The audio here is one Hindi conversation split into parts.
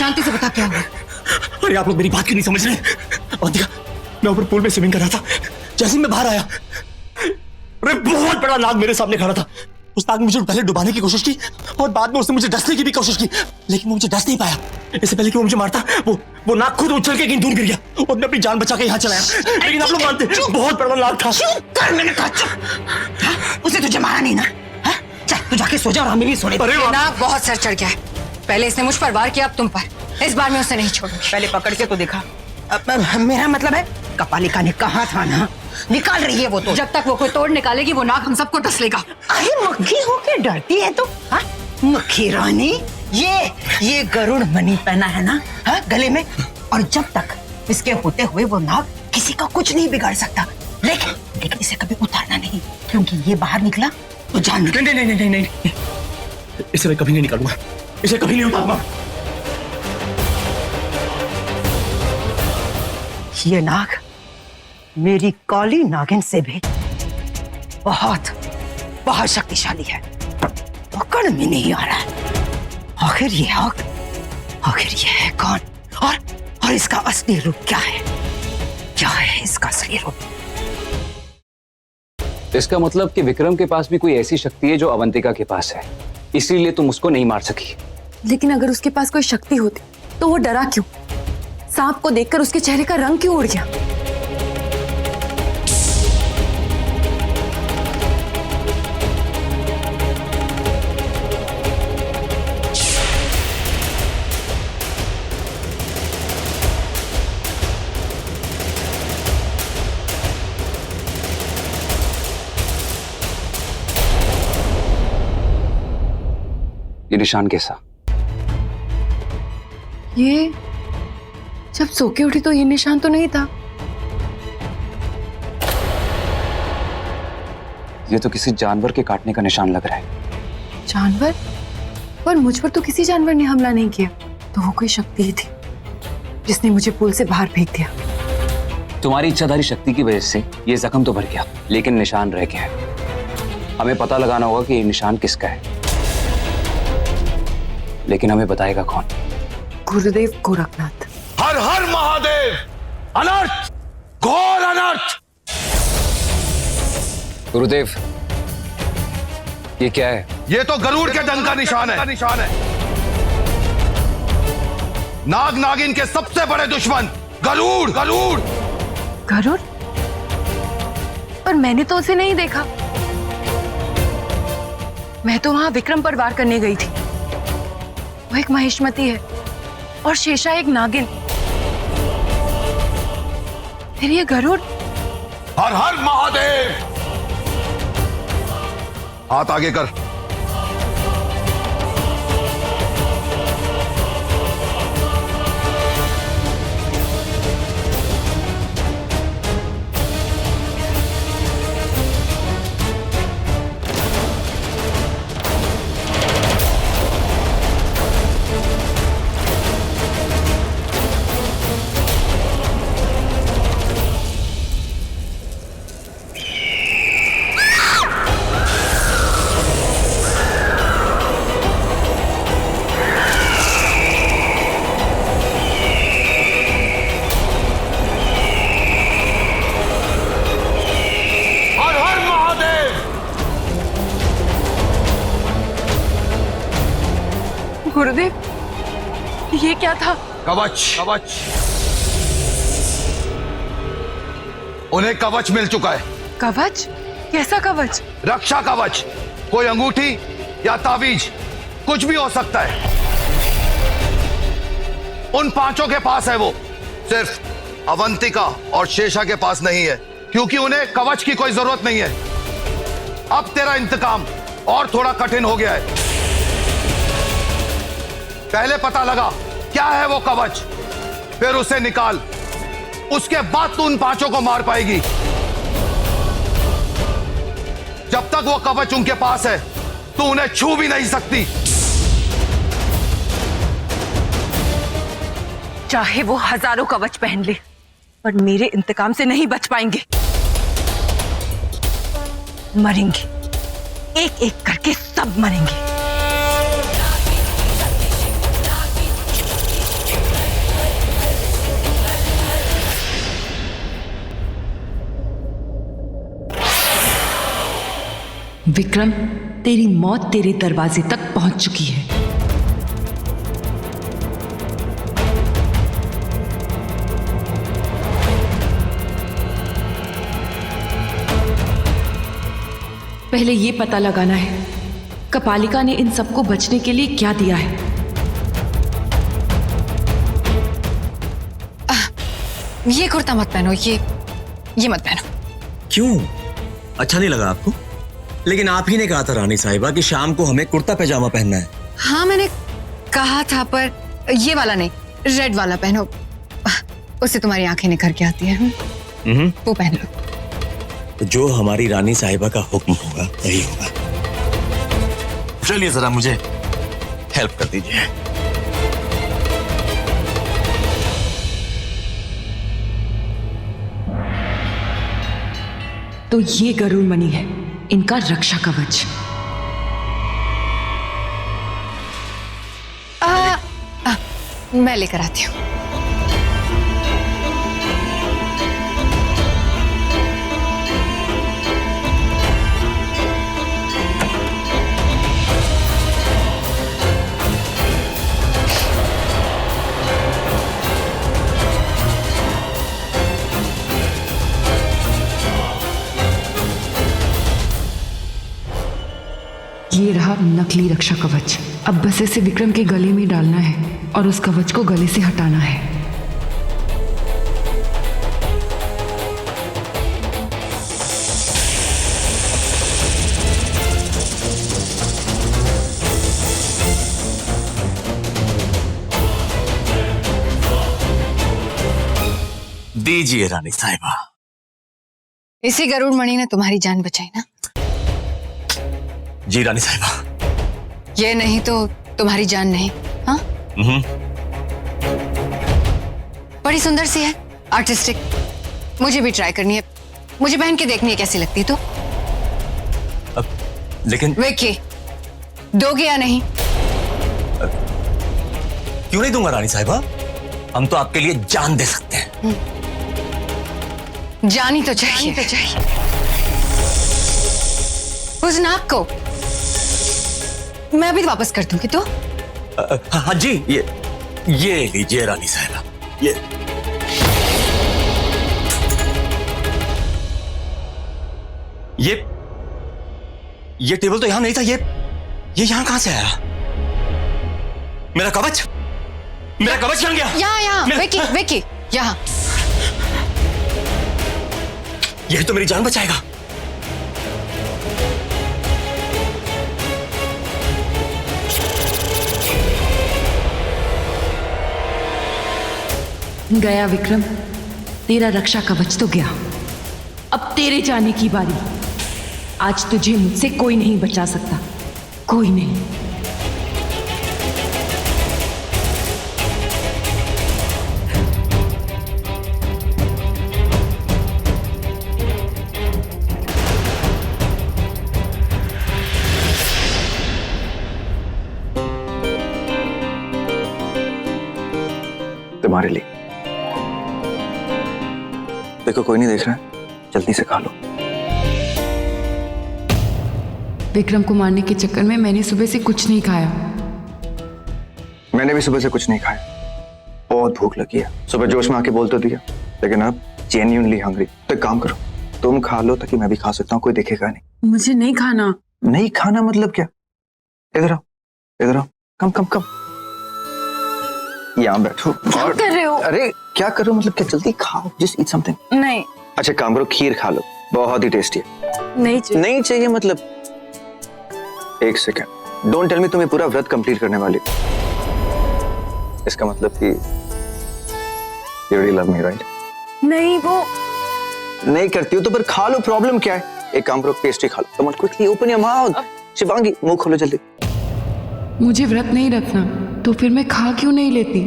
शांति से बता क्या हुआ। अरे आप लोग मेरी बात क्यों नहीं समझ रहे? अवंतिका, मैं ऊपर पूल में स्विमिंग कर रहा था, जैसे मैं बाहर आया, अरे बहुत बड़ा नाग मेरे सामने खड़ा था। उस नाग ने मुझे पहले डुबाने की कोशिश की और बाद में उसने मुझे डसने की भी कोशिश की, लेकिन वो मुझे डस नहीं पाया। इससे पहले कि वो मुझे मारता, वो नाग खुद उछल के कहीं दूर गिर गया और मैं अपनी जान बचा के यहाँ चला आया। लेकिन आप लोग मानते, बहुत बड़ा नाग था। चुप कर, मैंने कहा चुप। उसे तुझे मारा नहीं ना? चल तू जाके सो जा और हमें भी सोने दे। नाग बहुत सर चढ़ गया है। पहले इसने मुझ पर वार किया, अब तुम पर। इस बार मैं उसे नहीं छोड़ूंगी। पहले पकड़ के तो दिखा। मेरा मतलब है कपालिका ने कहा था ना, निकाल रही है वो तो। जब तक वो कोई तोड़ निकालेगी वो नाग हम सबको डस लेगा। अरे मक्खी होके डरती है तो? हाँ मक्खी रानी, ये गरुड़ मणि पहना है ना, हाँ गले में, और जब तक इसके होते हुए वो नाग किसी का कुछ नहीं बिगाड़ सकता। लेकिन इसे कभी उतारना नहीं, क्योंकि ये बाहर निकला तो जान निकल। नहीं, इसे मैं कभी नहीं निकालूंगा, इसे कभी नहीं उतारूंगा। ये नाग मेरी काली नागिन से भी बहुत बहुत शक्तिशाली है। पकड़ में नहीं आ रहा है। आखिर ये है कौन, और इसका असली रूप क्या है? क्या है इसका असली रूप? इसका मतलब कि विक्रम के पास भी कोई ऐसी शक्ति है जो अवंतिका के पास है, इसीलिए तुम उसको नहीं मार सकी। लेकिन अगर उसके पास कोई शक्ति होती तो वो डरा क्यों? सांप को देखकर उसके चेहरे का रंग क्यों उड़ गया? ये निशान कैसा? ये जब सो के उठी तो ये निशान तो नहीं था। ये तो किसी जानवर के काटने का निशान लग रहा है। जानवर? पर मुझ पर तो किसी जानवर ने हमला नहीं किया, तो वो कोई शक्ति ही थी जिसने मुझे पुल से बाहर फेंक दिया। तुम्हारी इच्छाधारी शक्ति की वजह से ये जख्म तो भर गया, लेकिन निशान रह गया है। हमें पता लगाना होगा कि ये निशान किसका है, लेकिन हमें बताएगा कौन? गुरुदेव गोरखनाथ। हर हर महादेव! अनर्थ, घोर अनर्थ! गुरुदेव, ये क्या है? ये तो गरुड़ के दंग का निशान है। नाग नागिन के सबसे बड़े दुश्मन गरुड़। गरुड़? पर मैंने तो उसे नहीं देखा। मैं तो वहां विक्रम पर वार करने गई थी। वो एक महिष्मती है और शेषा एक नागिन। फिर ये गरुड़? हर हर महादेव! हाथ आगे कर। गुरुदेव, ये क्या था? कवच। उन्हें कवच मिल चुका है। कवच? कैसा कवच? रक्षा कवच। कोई अंगूठी या ताबीज, कुछ भी हो सकता है। उन पांचों के पास है वो, सिर्फ अवंतिका और शेषा के पास नहीं है, क्योंकि उन्हें कवच की कोई जरूरत नहीं है। अब तेरा इंतकाम और थोड़ा कठिन हो गया है। पहले पता लगा क्या है वो कवच, फिर उसे निकाल, उसके बाद तू उन पांचों को मार पाएगी। जब तक वो कवच उनके पास है तू उन्हें छू भी नहीं सकती। चाहे वो हजारों कवच पहन ले, पर मेरे इंतकाम से नहीं बच पाएंगे। मरेंगे, एक एक करके सब मरेंगे। विक्रम, तेरी मौत तेरे दरवाजे तक पहुंच चुकी है। पहले ये पता लगाना है कपालिका ने इन सबको बचने के लिए क्या दिया है। ये कुर्ता मत पहनो, ये मत पहनो। क्यों? अच्छा नहीं लगा आपको? लेकिन आप ही ने कहा था रानी साहिबा कि शाम को हमें कुर्ता पैजामा पहनना है। हाँ मैंने कहा था, पर ये वाला नहीं, रेड वाला पहनो, उससे तुम्हारी आंखें निखर के आती है। वो पहन लो। तो जो हमारी रानी साहिबा का हुक्म होगा वही होगा। चलिए जरा मुझे हेल्प कर दीजिए। तो ये गरुड़ मणि है, इनका रक्षा कवच। मैं लेकर आती हूँ। ये रहा नकली रक्षा कवच। अब बस इसे विक्रम के गले में डालना है और उस कवच को गले से हटाना है। दीजिए रानी साहिबा। इसी गरुड़ मणि ने तुम्हारी जान बचाई ना? जी रानी साहिबा। ये नहीं तो तुम्हारी जान नहीं। हाँ, बड़ी सुंदर सी है, आर्टिस्टिक। मुझे भी ट्राई करनी है, मुझे पहन के देखनी है कैसी लगती है। तो लेकिन विक्की, दोगे या नहीं? क्यों नहीं दूंगा रानी साहिबा, हम तो आपके लिए जान दे सकते हैं। जानी तो चाहिए, उस नाक को मैं अभी वापस कर दूंगी। तो हाँ जी, ये लीजिए रानी साहिबा। ये टेबल तो यहां नहीं था, ये यहां कहां से आया? मेरा कवच कहां गया? यहाँ विक्की, यहाँ। यही तो मेरी जान बचाएगा। गया विक्रम, तेरा रक्षा कवच तो गया। अब तेरे जाने की बारी। आज तुझे मुझसे कोई नहीं बचा सकता, कोई नहीं। तुम्हारे लिए। देखो कोई नहीं देख रहा है, जल्दी से खा लो। विक्रम को मारने के चक्कर में मैंने सुबह से कुछ नहीं खाया। मैंने भी सुबह से कुछ नहीं खाया, बहुत भूख लगी है। सुबह जोश में आके बोल तो दिया, लेकिन अब जेन्युइनली हंग्री। तो एक काम करो, तुम खा लो ताकि मैं भी खा सकता हूँ, कोई देखेगा नहीं। मुझे नहीं खाना। नहीं खाना मतलब क्या? इधर आओ, इधर आओ, कम यहाँ बैठो। क्या कर रहे हो? अरे क्या करो मतलब क्या, जल्दी खाओ, जस्ट ईट समथिंग। नहीं। अच्छा काम करो, खीर खा लो, बहुत ही टेस्टी है। नहीं चाहिए। नहीं चाहिए मतलब? एक सेकेंड, डोंट टेल मी तुम्हें पूरा व्रत कंप्लीट करने वाली। इसका मतलब कि you really love me, right? नहीं, वो नहीं करती हो तो फिर खा लो, प्रॉब्लम क्या है? एक काम करो, पेस्ट्री खा लो। Come on quickly open your mouth. Shivangi मुंह खोलो जल्दी। मुझे व्रत नहीं रखना, तो फिर मैं खा क्यों नहीं लेती?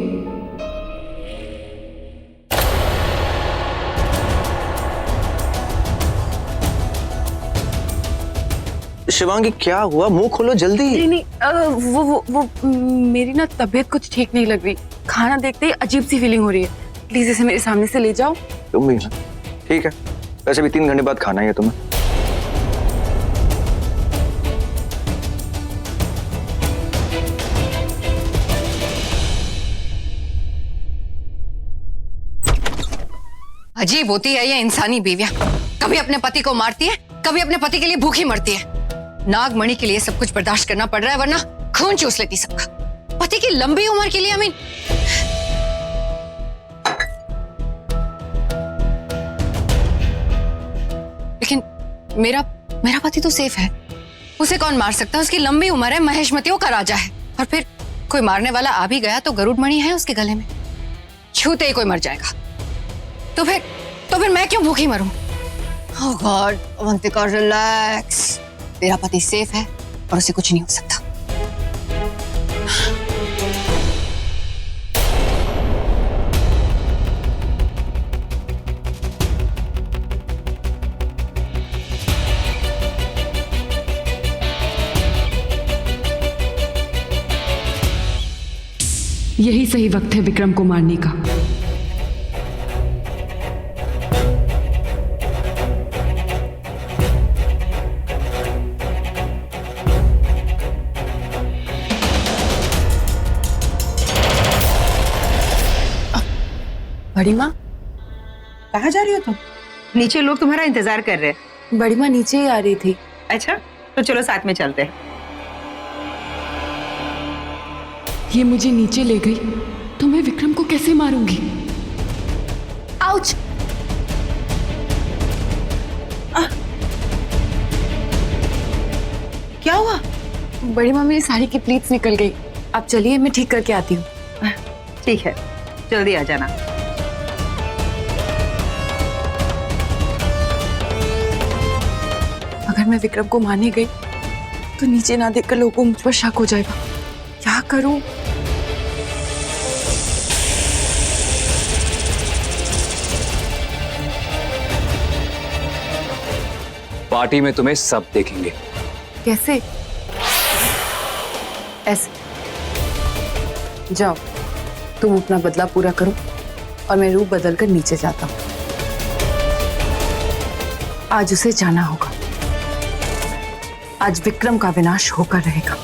शिवांगी क्या हुआ? मुंह खोलो जल्दी। नहीं, वो मेरी ना तबीयत कुछ ठीक नहीं लग रही। खाना देखते ही अजीब सी फीलिंग हो रही है। प्लीज इसे मेरे सामने से ले जाओ। तुम भी ना? ठीक है, वैसे भी 3 घंटे बाद खाना ही है तुम्हें। अजीब होती है ये इंसानी बीवियां। कभी अपने पति को मारती है, कभी अपने पति के लिए भूखी मरती है। नागमणि के लिए सब कुछ बर्दाश्त करना पड़ रहा है, वरना खून चूस लेती सबका। पति की लंबी उम्र के लिए अमीन। लेकिन मेरा पति तो सेफ है, उसे कौन मार सकता है? उसकी लंबी उम्र है, महेशमतियों का राजा है। और फिर कोई मारने वाला आ भी गया तो गरुड़ मणि है उसके गले में, छूते ही कोई मर जाएगा। तो फिर मैं क्यों भूखी मरूं? ओह गॉड, अवंतिका रिलैक्स। तेरा पति सेफ है और उसे कुछ नहीं हो सकता। यही सही वक्त है विक्रम को मारने का। बड़ी माँ, कहाँ जा रही हो तुम? नीचे लोग तुम्हारा इंतजार कर रहे हैं। बड़ी माँ नीचे ही आ रही थी। अच्छा, तो चलो साथ में चलते हैं। ये मुझे नीचे ले गई तो मैं विक्रम को कैसे मारूंगी? आउच! क्या हुआ? बड़ी माँ, मेरी साड़ी की प्लीट्स निकल गई। आप चलिए, मैं ठीक करके आती हूँ। ठीक है, जल्दी आ जाना। अगर मैं विक्रम को मारने गई तो नीचे ना देखकर लोगों को मुझ पर शक हो जाएगा। क्या करूं? पार्टी में तुम्हें सब देखेंगे। कैसे? ऐसे। जाओ, तुम अपना बदला पूरा करो और मैं रूप बदल कर नीचे जाता हूं। आज उसे जाना होगा। आज विक्रम का विनाश होकर रहेगा।